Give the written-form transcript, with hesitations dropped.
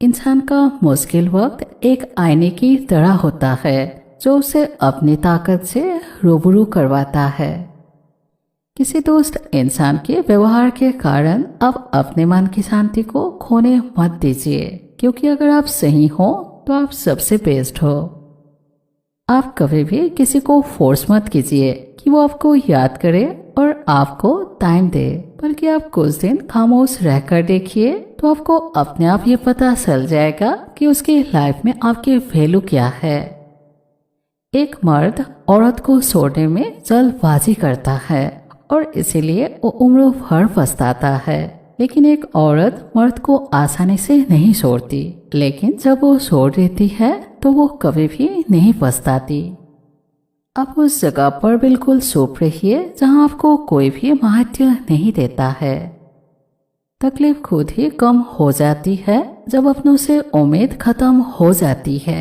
इंसान का मुश्किल वक्त एक आईने की तरह होता है जो उसे अपनी ताकत से रूबरू करवाता है। किसी दोस्त इंसान के व्यवहार के कारण आप अपने मन की शांति को खोने मत दीजिए, क्योंकि अगर आप सही हो तो आप सबसे बेस्ट हो। आप कभी भी किसी को फोर्स मत कीजिए कि वो आपको याद करे और आपको टाइम दे, बल्कि आप कुछ दिन खामोश रहकर देखिए तो आपको अपने आप ये पता चल जाएगा कि उसकी लाइफ में आपकी वैल्यू क्या है। एक मर्द औरत को छोड़ने में जल्दबाजी करता है और इसीलिए वो उम्र भर पछताता है, लेकिन एक औरत मर्द को आसानी से नहीं छोड़ती, लेकिन जब वो छोड़ देती है तो वो कभी भी नहीं पछताती। आप उस जगह पर बिल्कुल चुप रहिए जहां आपको कोई भी महत्व नहीं देता है। तकलीफ खुद ही कम हो जाती है जब अपनों से उम्मीद खत्म हो जाती है।